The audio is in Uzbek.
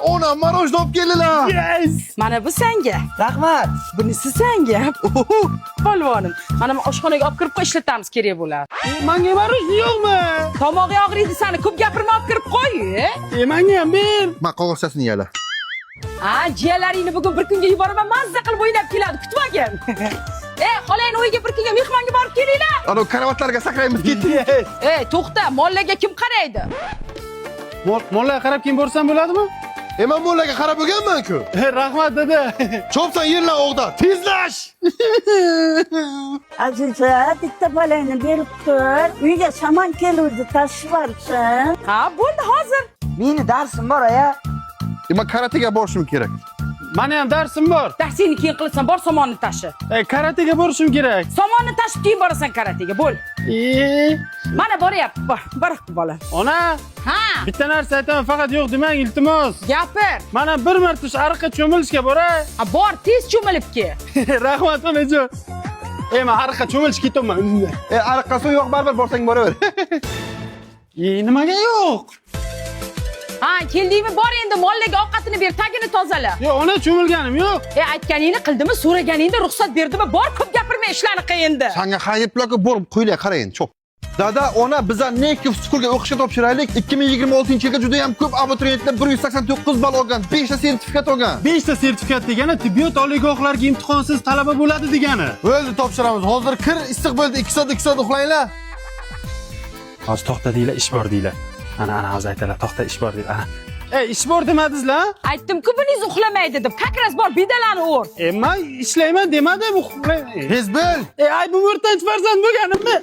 Ona marojni olib keldilar. Yes. Mana bu senga. Rahmat. Bunisi senga. Polvonim. Mana bu oshxonaga olib kirib qo'y, ishlatamiz kerak bo'ladi. Menga maroj yo'qmi? Tomog'i og'riydi seni, ko'p gapirma olib kirib qo'y. Menga ham ber. Ma qog'ozchasini yala. Jiyalaringni bugun bir kunga yuboraman, mazza qilib o'ynab keladi, kutmagin. Xolayni uyiga bir kunga mehmonga borib kelinglar. Ana karavotlarga sakraymiz ketdik. To'xta, mollaga kim qaraydi? Mollaga qarab kim borsam bo'ladimi? Men mollaga qarab bo'lganman-ku. Rahmat dada. Chopsan yerlar o'g'da, tezlash. Aziza, bitta bolangni berib tur. Uyga shamon keluvdi, tashib yuborsin. Bo'ldi, hozir. Meni darsim bor aya. Men karatega borishim kerak. Meni ham darsim bor. Darsingni keyin qilasan, bor somonni tashi. Karatega borishim kerak. Somonni tashib keyin borasan karatega, bo'l. Mana boryapti, bor bola. Ona, bitta narsa aytaman, faqat yo'q demang, iltimos. Gapir. Mana bir marta shu ariqqa cho'milishga boray. Bor, tez cho'milib kel. Rahmat onajon. Men ariqqa cho'milishga ketaman. Ariqqa suv yo'q, baribir borsang boraver. Nimaga yo'q? Keldingmi? Bor endi mollaga ovqatini ber, tagini tozala. Yo'q, ona cho'milganim yo'q. Aytganingni qildimi, so'raganingda ruxsat berdimi? Bor, ko'p gapirma, ishlarni qiyindi. Sanga qayiplarga borib qo'ylar, qarang, cho'p. Dada, ona bizlar Nekov skulga o'qishga topshiraylik. 2026-yilga juda ham ko'p abituriyentlar 189 ball olgan, 5 ta sertifikat olgan. 5 ta sertifikat degani tibbiyot oliygohlarga imtihonsiz talaba bo'ladi degani. Bo'ldi, topshiramiz. Hozir kir, issiq bo'ldi, 2 soat uxlanglar. Hozir to'xta deylar, ish bor deylar. Ana hozir aytadilar, to'xta ish bor deylar. Ish bor demadingizlar? Aytdim-ku, buningiz uxlamaydi deb. Kakras bor, bedalarni o'r. Men ishlayman demadim, uxlayman. Hezbil. Ay bu o'rtanch farzand bo'lganimmi?